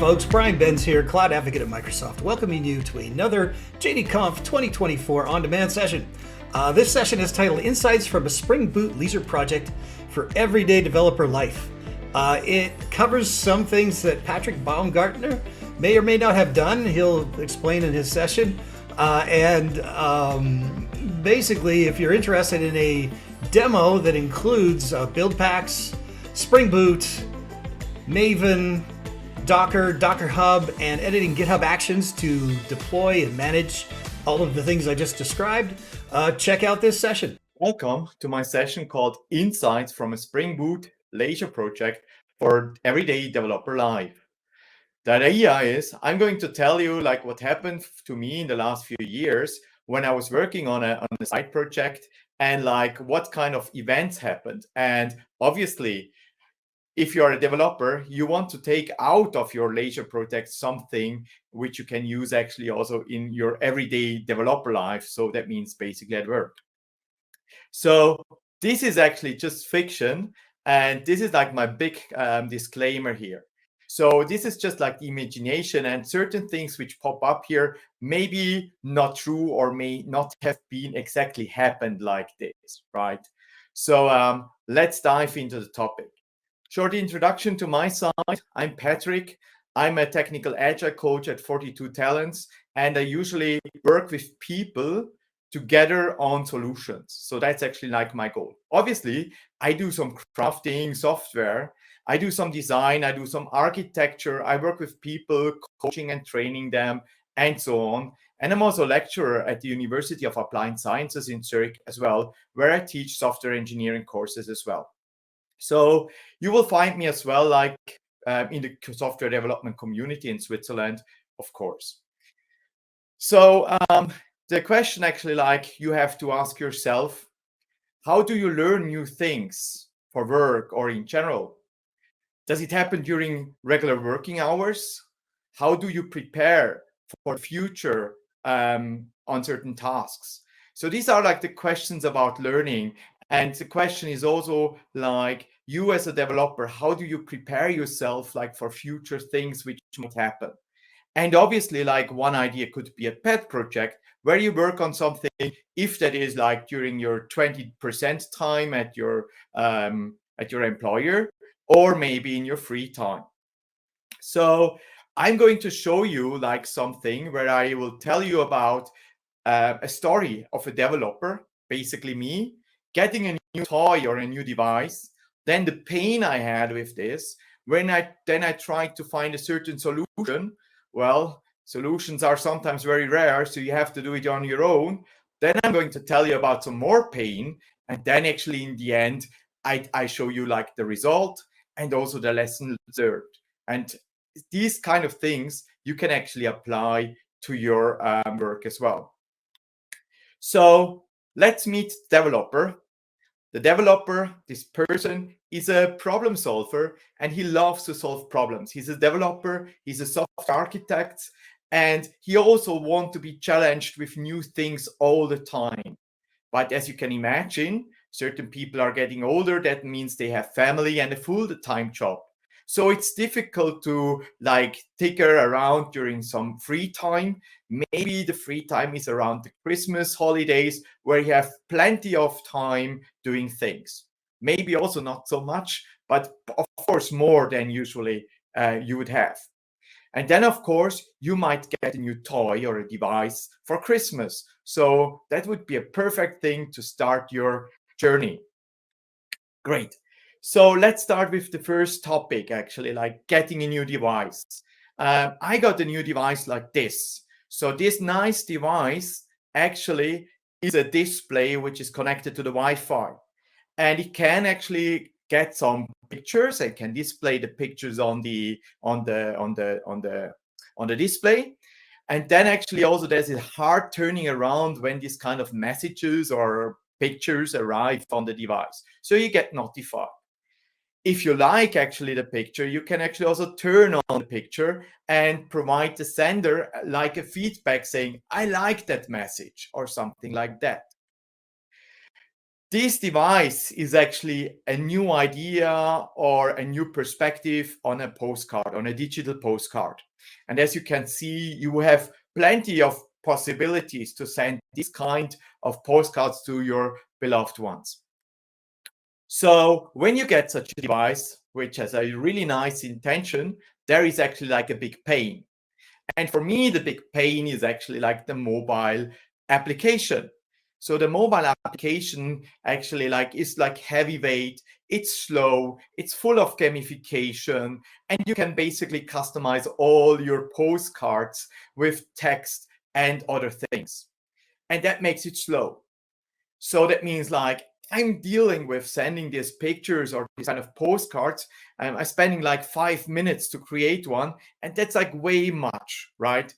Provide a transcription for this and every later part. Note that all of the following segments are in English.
folks. Brian Benz here, Cloud Advocate at Microsoft, welcoming you to another JDConf 2024 on-demand session. This session is titled Insights from a Spring Boot Leisure Project for Everyday Developer Life. It covers some things that Patrick Baumgartner may or may not have done. He'll explain in his session. Basically, if you're interested in a demo that includes Buildpacks, Spring Boot, Maven, Docker Hub, and editing GitHub Actions to deploy and manage all of the things I just described, check out this session. Welcome to my session called Insights from a Spring Boot Leisure Project for Everyday Developer Life. The idea is I'm going to tell you like what happened to me in the last few years when I was working on a side project and like what kind of events happened. And obviously, if you're a developer, you want to take out of your leisure project something which you can use actually also in your everyday developer life. So that means basically at work. So this is actually just fiction. And this is like my big disclaimer here. So this is just like the imagination, and certain things which pop up here may be not true or may not have been exactly happened like this, right? So let's dive into the topic. Short introduction to my side. I'm Patrick. I'm a technical agile coach at 42 Talents, and I usually work with people together on solutions. So that's actually like my goal. Obviously, I do some crafting software. I do some design. I do some architecture. I work with people, coaching and training them, and so on. And I'm also a lecturer at the University of Applied Sciences in Zurich as well, where I teach software engineering courses as well. So you will find me as well, like in the software development community in Switzerland, of course. So the question actually, like you have to ask yourself, how do you learn new things for work or in general? Does it happen during regular working hours? How do you prepare for future on certain tasks? So these are like the questions about learning. And the question is also like, you as a developer, how do you prepare yourself like for future things which might happen? And obviously, like one idea could be a pet project where you work on something, if that is like during your 20% time at your employer, or maybe in your free time. So I'm going to show you like something where I will tell you about a story of a developer, basically me, getting a new toy or a new device, then the pain I had with this, when I tried to find a certain solution. Well, solutions are sometimes very rare, so you have to do it on your own. Then I'm going to tell you about some more pain, and then actually in the end, I show you like the result and also the lesson learned. And these kind of things you can actually apply to your work as well. So let's meet the developer. The developer, this person, is a problem solver and he loves to solve problems. He's a developer, he's a software architect, and he also wants to be challenged with new things all the time. But as you can imagine, certain people are getting older. That means they have family and a full-time job. So it's difficult to like tinker around during some free time. Maybe the free time is around the Christmas holidays where you have plenty of time doing things. Maybe also not so much, but of course more than usually you would have. And then, of course, you might get a new toy or a device for Christmas. So that would be a perfect thing to start your journey. Great. So let's start with the first topic, actually, like getting a new device. I got a new device like this. So this nice device actually is a display which is connected to the Wi-Fi. And it can actually get some pictures. It can display the pictures on the display. And then actually also there's a hard turning around when these kind of messages or pictures arrive on the device. So you get notified. If you like actually the picture, you can actually also turn on the picture and provide the sender like a feedback saying, I like that message or something like that. this device is actually a new idea or a new perspective on a postcard, on a digital postcard. And as you can see, you have plenty of possibilities to send this kind of postcards to your beloved ones. So when you get such a device, which has a really nice intention, there is actually like a big pain. And for me, the big pain is actually like the mobile application. So the mobile application actually is like heavyweight, it's slow, it's full of gamification, and you can basically customize all your postcards with text and other things. And that makes it slow. So that means like I'm dealing with sending these pictures or these kind of postcards. I'm spending like 5 minutes to create one, and that's like way much, right?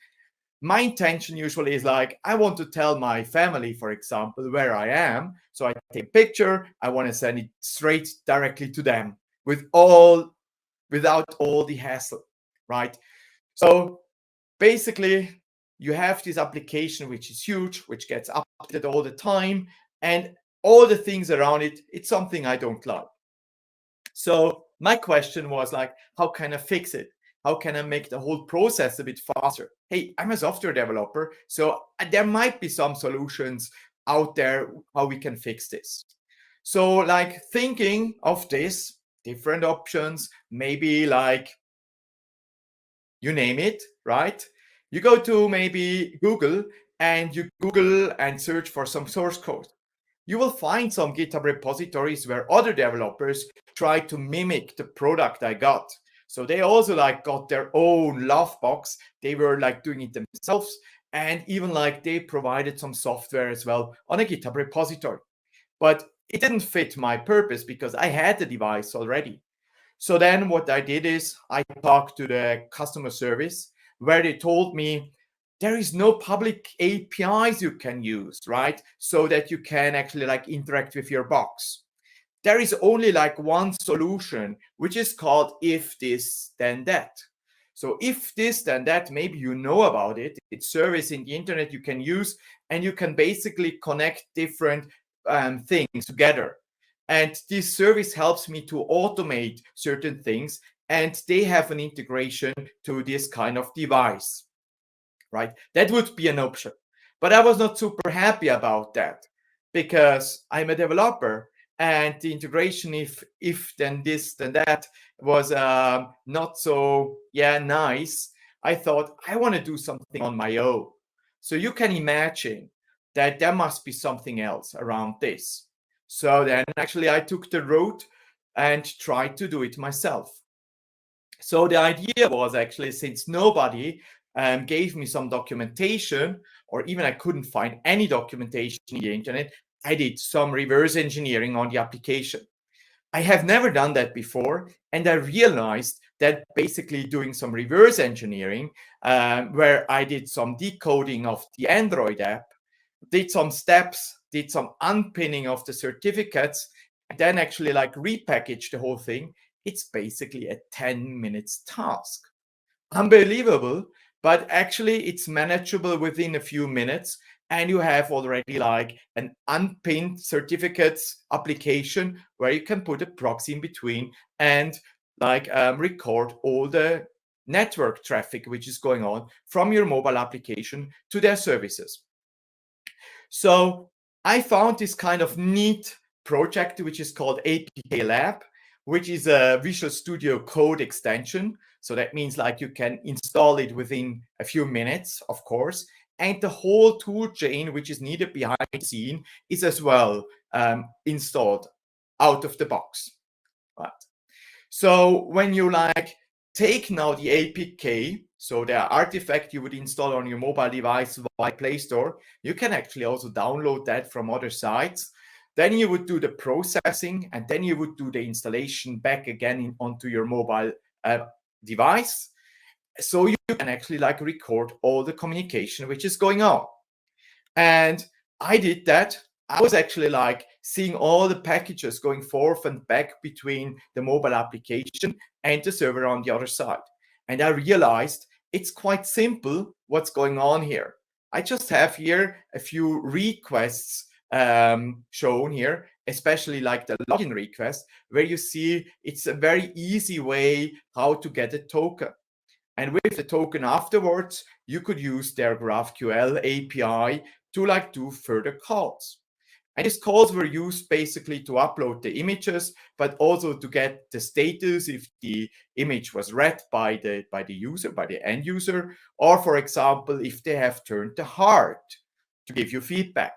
My intention usually is like, I want to tell my family, for example, where I am. So I take a picture, I want to send it straight directly to them without all the hassle, right? So basically, you have this application which is huge, which gets updated all the time, and all the things around it, it's something I don't like. So my question was like, how can I fix it? How can I make the whole process a bit faster? Hey, I'm a software developer, so there might be some solutions out there how we can fix this. So like thinking of this, different options, maybe like you name it, right? You go to maybe Google and you Google and search for some source code. You will find some GitHub repositories where other developers try to mimic the product I got. So they also like got their own love box. They were like doing it themselves, and even like they provided some software as well on a GitHub repository. But it didn't fit my purpose because I had the device already. So then what I did is I talked to the customer service where they told me there is no public APIs you can use, right? So that you can actually like interact with your box. There is only like one solution, which is called if this, then that. So if this, then that, maybe you know about it. It's service in the internet you can use, and you can basically connect different things together. And this service helps me to automate certain things, and they have an integration to this kind of device, right? That would be an option. But I was not super happy about that because I'm a developer, and the integration, if then this, then that, was not so nice. I thought I want to do something on my own. So you can imagine that there must be something else around this. So then actually I took the road and tried to do it myself. So the idea was actually, since nobody gave me some documentation, or even I couldn't find any documentation in the internet, I did some reverse engineering on the application. I have never done that before, and I realized that basically doing some reverse engineering, where I did some decoding of the Android app, did some steps, did some unpinning of the certificates, and then actually like repackage the whole thing, it's basically a 10 minutes task. Unbelievable, but actually it's manageable within a few minutes, and you have already like an unpinned certificates application where you can put a proxy in between and like record all the network traffic which is going on from your mobile application to their services. So I found this kind of neat project which is called APK Lab, which is a Visual Studio Code extension. So that means like you can install it within a few minutes, of course, and the whole tool chain which is needed behind the scene is as well installed out of the box. Right. So when you like take now the APK, so the artifact you would install on your mobile device via Play Store, you can actually also download that from other sites. Then you would do the processing, and then you would do the installation back again onto your mobile device. So you can actually like record all the communication which is going on. And I did that. I was actually like seeing all the packages going forth and back between the mobile application and the server on the other side. And I realized it's quite simple what's going on here. I just have here a few requests shown here, especially like the login request, where you see it's a very easy way how to get a token. And with the token afterwards, you could use their GraphQL API to like do further calls. And these calls were used basically to upload the images, but also to get the status if the image was read by the user, by the end user, or for example, if they have turned the heart to give you feedback.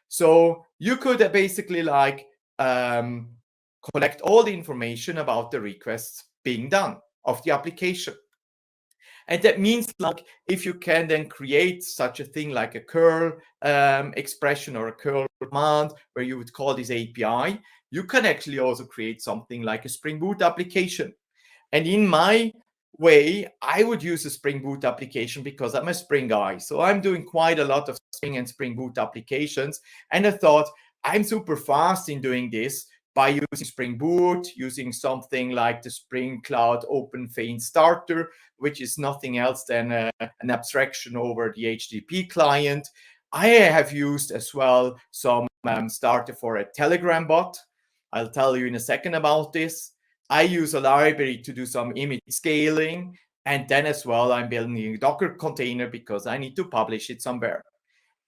So you could basically like collect all the information about the requests being done of the application. And that means like if you can then create such a thing like a curl expression or a curl command where you would call this API, you can actually also create something like a Spring Boot application. And in my way, I would use a Spring Boot application because I'm a Spring guy. So I'm doing quite a lot of Spring and Spring Boot applications. And I thought I'm super fast in doing this by using Spring Boot, using something like the Spring Cloud Open Vein Starter, which is nothing else than an abstraction over the HTTP client. I have used as well some starter for a Telegram bot. I'll tell you in a second about this. I use a library to do some image scaling. And then as well, I'm building a Docker container because I need to publish it somewhere.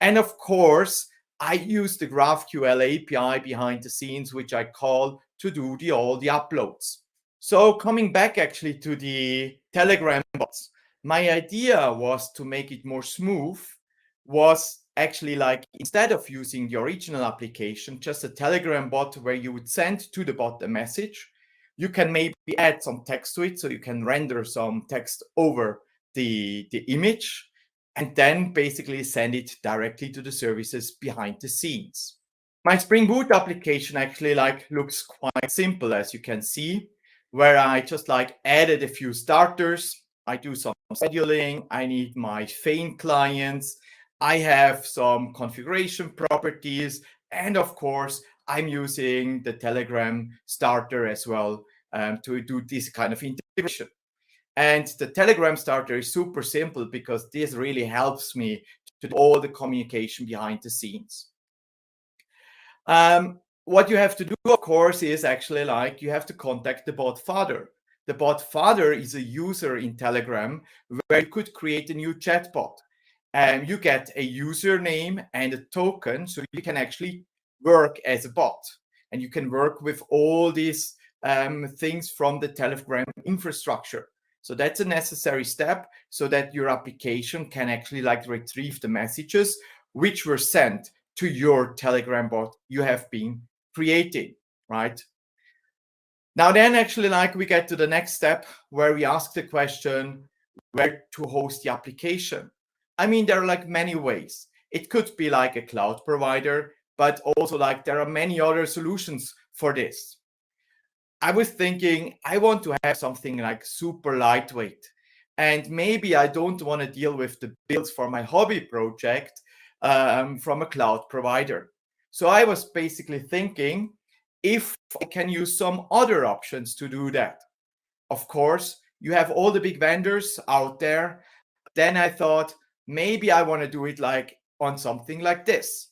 And of course, I use the GraphQL API behind the scenes, which I call to do all the uploads. So coming back actually to the Telegram bots, my idea was to make it more smooth, was actually like instead of using the original application, just a Telegram bot where you would send to the bot a message. You can maybe add some text to it, so you can render some text over the image, and then basically send it directly to the services behind the scenes. My Spring Boot application actually like looks quite simple, as you can see, where I just like added a few starters. I do some scheduling. I need my Vein clients. I have some configuration properties. And of course, I'm using the Telegram starter as well to do this kind of integration. And the Telegram starter is super simple because this really helps me to do all the communication behind the scenes. What you have to do, of course, is actually like you have to contact the bot father. The bot father is a user in Telegram where you could create a new chatbot. And you get a username and a token, so you can actually work as a bot. And you can work with all these things from the Telegram infrastructure. So that's a necessary step so that your application can actually like retrieve the messages which were sent to your Telegram bot you have been creating, right? Now then actually like we get to the next step where we ask the question where to host the application. I mean, there are like many ways. It could be like a cloud provider, but also like there are many other solutions for this. I was thinking I want to have something like super lightweight, and maybe I don't want to deal with the builds for my hobby project from a cloud provider. So I was basically thinking if I can use some other options to do that. Of course, you have all the big vendors out there. Then I thought maybe I want to do it like on something like this.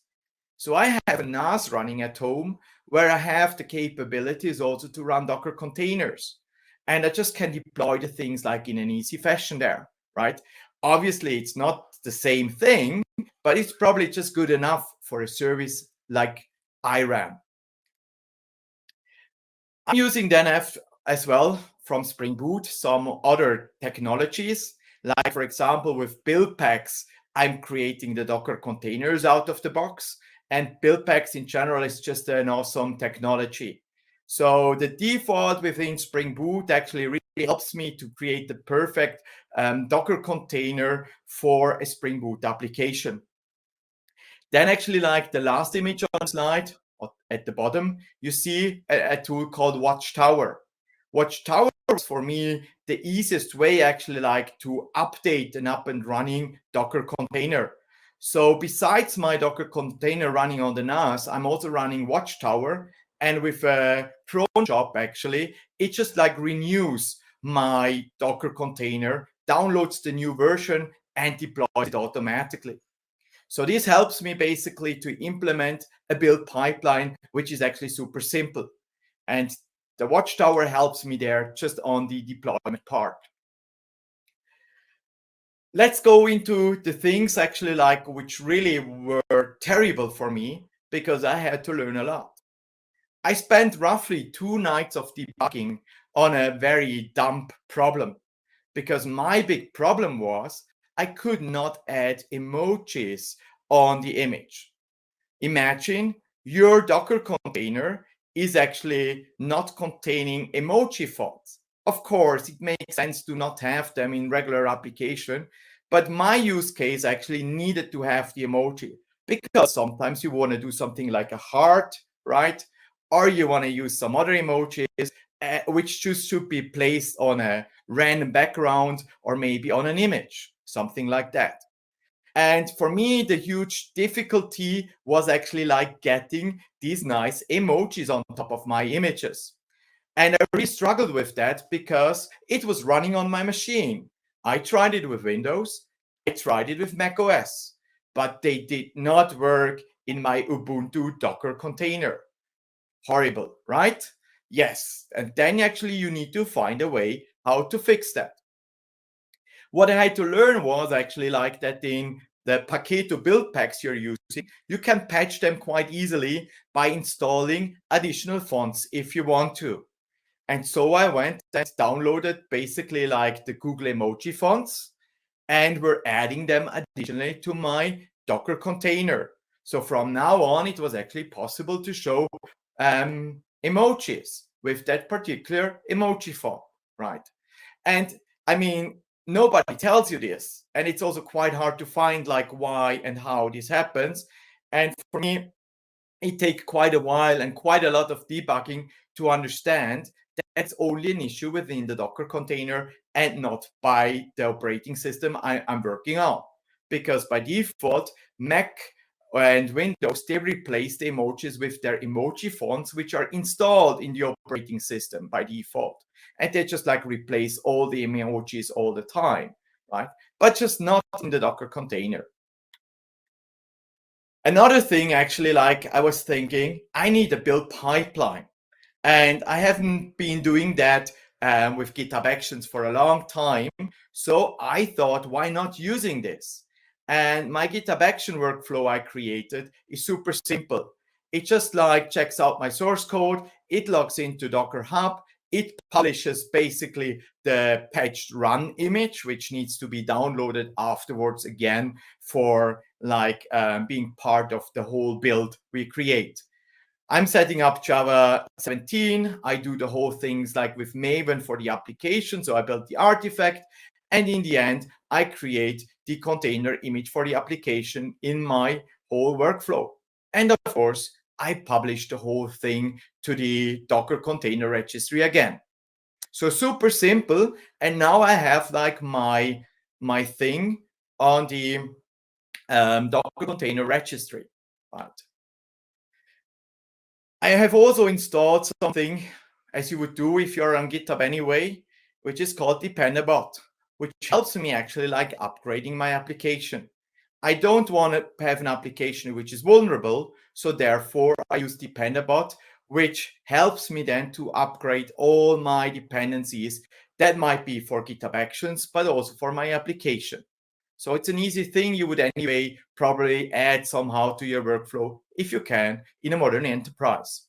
So I have a NAS running at home where I have the capabilities also to run Docker containers. And I just can deploy the things like in an easy fashion there, right? Obviously, it's not the same thing, but it's probably just good enough for a service like IRAM. I'm using then as well from Spring Boot some other technologies, like for example with Buildpacks, I'm creating the Docker containers out of the box. And Buildpacks in general is just an awesome technology. So the default within Spring Boot actually really helps me to create the perfect Docker container for a Spring Boot application. Then actually like the last image on the slide at the bottom, you see a tool called Watchtower. Watchtower is for me the easiest way actually like to update an up and running Docker container. So besides my Docker container running on the NAS, I'm also running Watchtower, and with a cron job actually, it just like renews my Docker container, downloads the new version and deploys it automatically. So this helps me basically to implement a build pipeline, which is actually super simple. And the Watchtower helps me there just on the deployment part. Let's go into the things actually like which really were terrible for me because I had to learn a lot. I spent roughly 2 nights of debugging on a very dumb problem because my big problem was I could not add emojis on the image. Imagine your Docker container is actually not containing emoji fonts. Of course, it makes sense to not have them in regular application, but my use case actually needed to have the emoji because sometimes you want to do something like a heart, right? Or you want to use some other emojis, which just should be placed on a random background or maybe on an image, something like that. And for me, the huge difficulty was actually like getting these nice emojis on top of my images. And I really struggled with that because it was running on my machine. I tried it with Windows, I tried it with Mac OS, but they did not work in my Ubuntu Docker container. Horrible, right? Yes. And then actually you need to find a way how to fix that. What I had to learn was actually like that in the Paketo Buildpacks you're using, you can patch them quite easily by installing additional fonts if you want to. And so I went and downloaded basically like the Google emoji fonts, and we're adding them additionally to my Docker container. So from now on, it was actually possible to show emojis with that particular emoji font, right? And I mean, nobody tells you this. And it's also quite hard to find like why and how this happens. And for me, it takes quite a while and quite a lot of debugging to understand that that's only an issue within the Docker container and not by the operating system I'm working on. Because by default, Mac and Windows, they replace the emojis with their emoji fonts, which are installed in the operating system by default. And they just like replace all the emojis all the time, right? But just not in the Docker container. Another thing, actually, like I was thinking, I need a build pipeline. And I haven't been doing that with GitHub Actions for a long time. So I thought, why not using this? And my GitHub Action workflow I created is super simple. It just like checks out my source code. It logs into Docker Hub. It publishes basically the patched run image, which needs to be downloaded afterwards again for like being part of the whole build we create. I'm setting up Java 17. I do the whole things like with Maven for the application. So I built the artifact. And in the end, I create the container image for the application in my whole workflow. And of course, I publish the whole thing to the Docker container registry again. So super simple. And now I have like my thing on the Docker container registry. Right. I have also installed something, as you would do if you're on GitHub anyway, which is called Dependabot, which helps me actually like upgrading my application. I don't want to have an application which is vulnerable, so therefore I use Dependabot, which helps me then to upgrade all my dependencies. That might be for GitHub Actions, but also for my application. So it's an easy thing you would anyway probably add somehow to your workflow if you can in a modern enterprise.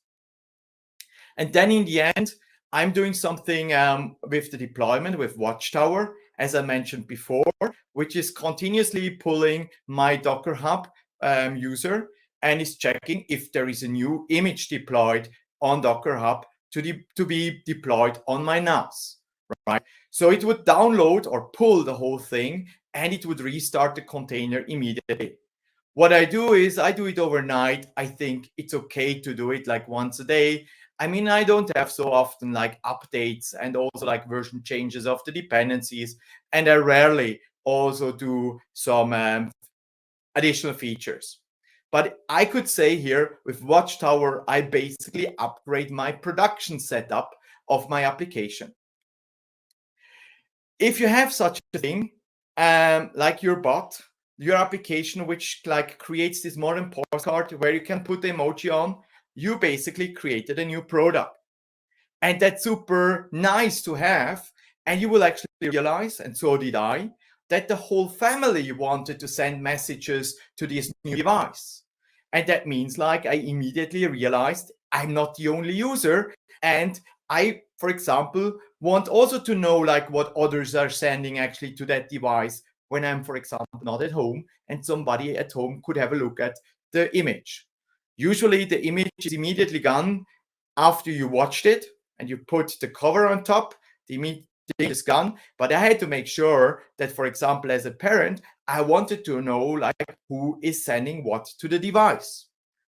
And then in the end, I'm doing something with the deployment with Watchtower, as I mentioned before, which is continuously pulling my Docker Hub user and is checking if there is a new image deployed on Docker Hub to be deployed on my NAS, right? So it would download or pull the whole thing and it would restart the container immediately. What I do is I do it overnight. I think it's okay to do it like once a day. I mean, I don't have so often like updates and also like version changes of the dependencies. And I rarely also do some additional features. But I could say here with Watchtower, I basically upgrade my production setup of my application. If you have such a thing, like your bot, your application, which like creates this modern postcard where you can put the emoji on, you basically created a new product. And that's super nice to have. And you will actually realize, and so did I, that the whole family wanted to send messages to this new device. And that means like I immediately realized I'm not the only user. And I, for example, want also to know like what others are sending actually to that device when I'm, for example, not at home and somebody at home could have a look at the image. Usually the image is immediately gone after you watched it and you put the cover on top, the image is gone. But I had to make sure that, for example, as a parent, I wanted to know like who is sending what to the device,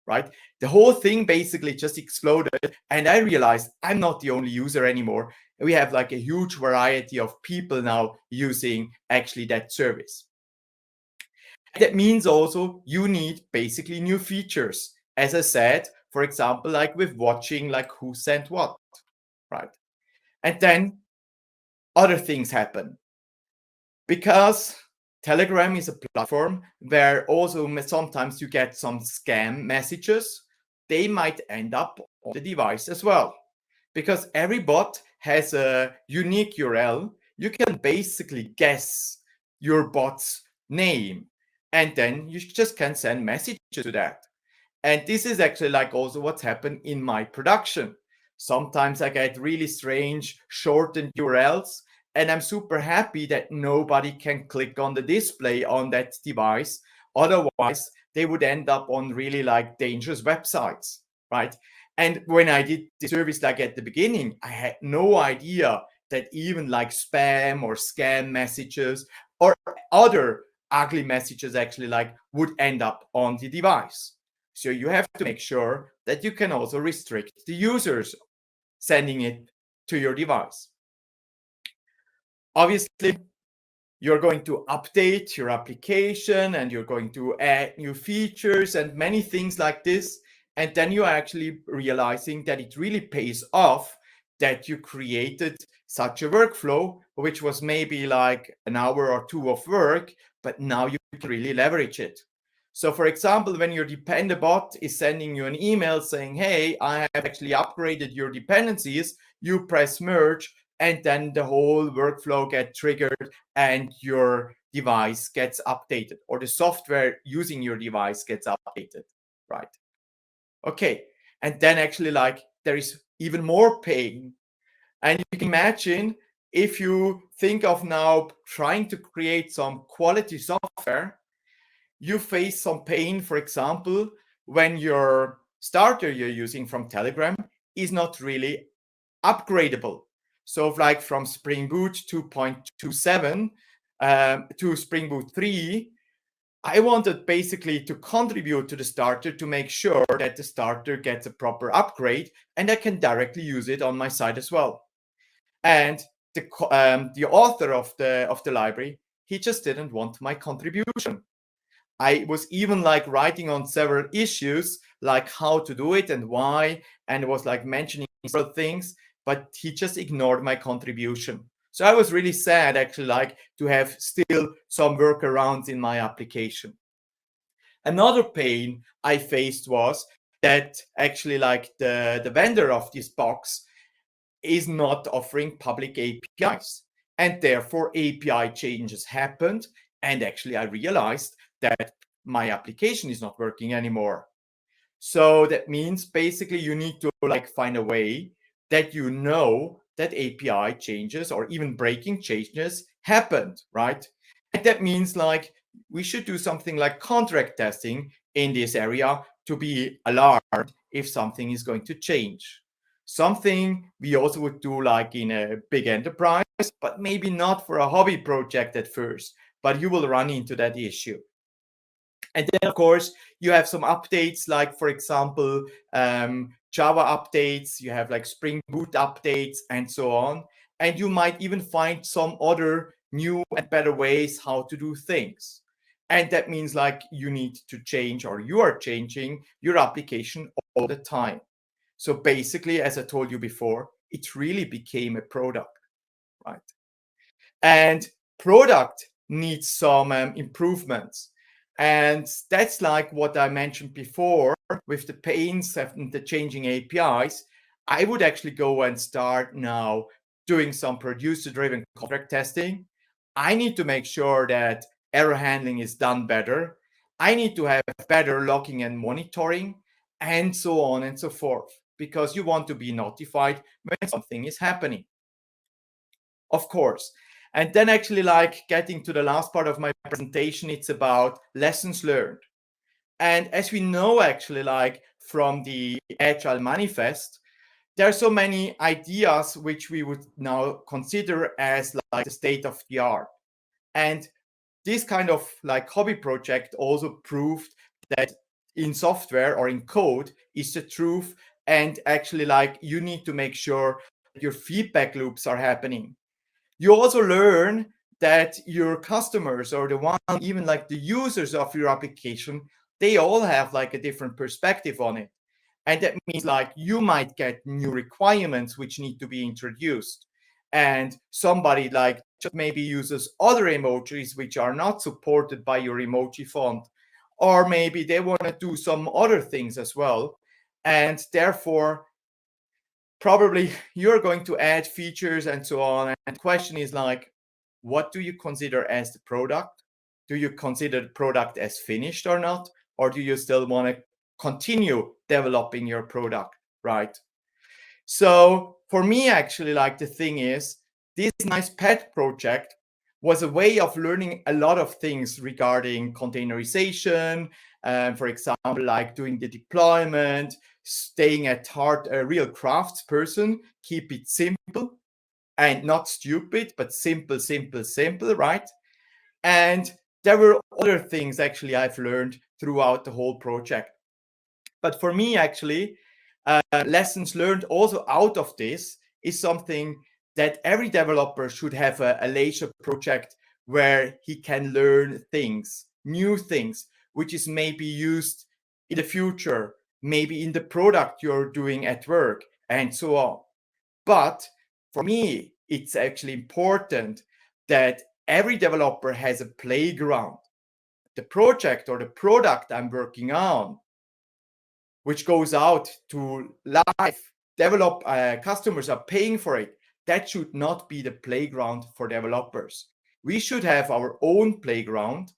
right? The whole thing basically just exploded. And I realized I'm not the only user anymore. We have like a huge variety of people now using actually that service. That means also you need basically new features. As I said, for example, like with watching like who sent what, right? And then other things happen. Because Telegram is a platform where also sometimes you get some scam messages, they might end up on the device as well. Because every bot has a unique URL, you can basically guess your bot's name and then you just can send messages to that. And this is actually like also what's happened in my production. Sometimes I get really strange shortened URLs, and I'm super happy that nobody can click on the display on that device. Otherwise, they would end up on really like dangerous websites, right? And when I did the service like at the beginning, I had no idea that even like spam or scam messages or other ugly messages actually like would end up on the device. So you have to make sure that you can also restrict the users sending it to your device. Obviously, you're going to update your application and you're going to add new features and many things like this. And then you're actually realizing that it really pays off that you created such a workflow, which was maybe like an hour or two of work, but now you can really leverage it. So for example, when your dependent bot is sending you an email saying, hey, I have actually upgraded your dependencies, you press merge, and then the whole workflow gets triggered and your device gets updated, or the software using your device gets updated, right? Okay, and then actually like there is even more pain. And you can imagine if you think of now trying to create some quality software, you face some pain, for example, when your starter you're using from Telegram is not really upgradable. So like from Spring Boot 2.27 to Spring Boot 3, I wanted basically to contribute to the starter to make sure that the starter gets a proper upgrade and I can directly use it on my site as well. And the author of the library, he just didn't want my contribution. I was even like writing on several issues, like how to do it and why, and was like mentioning several things, but he just ignored my contribution. So I was really sad actually like to have still some workarounds in my application. Another pain I faced was that actually like the vendor of this box is not offering public APIs. And therefore API changes happened. And actually I realized that my application is not working anymore. So that means basically you need to like find a way that you know that API changes or even breaking changes happened, right? And that means like we should do something like contract testing in this area to be alarmed if something is going to change. Something we also would do like in a big enterprise, but maybe not for a hobby project at first, but you will run into that issue. And then, of course, you have some updates, like, for example, Java updates, you have like Spring Boot updates, and so on. And you might even find some other new and better ways how to do things. And that means like you need to change, or you are changing your application all the time. So basically, as I told you before, it really became a product, right? And product needs some improvements. And that's like what I mentioned before with the pains and the changing APIs. I would actually go and start now doing some producer-driven contract testing. I need to make sure that error handling is done better. I need to have better logging and monitoring, and so on and so forth, because you want to be notified when something is happening, of course. And then actually, like, getting to the last part of my presentation, it's about lessons learned. And as we know, actually, like from the Agile Manifest, there are so many ideas which we would now consider as like the state of the art. And this kind of like hobby project also proved that in software or in code is the truth. And actually, like, you need to make sure that your feedback loops are happening. You also learn that your customers, or the one, even like the users of your application, they all have like a different perspective on it. And that means like you might get new requirements which need to be introduced. And somebody like just maybe uses other emojis which are not supported by your emoji font. Or maybe they want to do some other things as well. And therefore, probably you're going to add features and so on. And the question is like, what do you consider as the product? Do you consider the product as finished or not? Or do you still want to continue developing your product, right? So for me, actually, like, the thing is, this nice pet project was a way of learning a lot of things regarding containerization, for example, like doing the deployment, staying at heart a real craftsperson, keep it simple and not stupid, but simple, simple, simple, right? And there were other things actually I've learned throughout the whole project. But for me, actually, lessons learned also out of this is something that every developer should have a leisure project where he can learn things, new things, which is maybe used in the future, maybe in the product you're doing at work, and so on. But for me, it's actually important that every developer has a playground. The project or the product I'm working on, which goes out to live, customers are paying for it. That should not be the playground for developers. We should have our own playground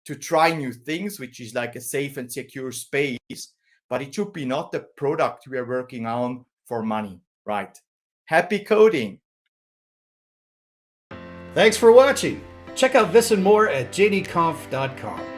to try new things, which is like a safe and secure space, but it should be not the product we are working on for money, right? Happy coding. Thanks for watching. Check out this and more at jdconf.com.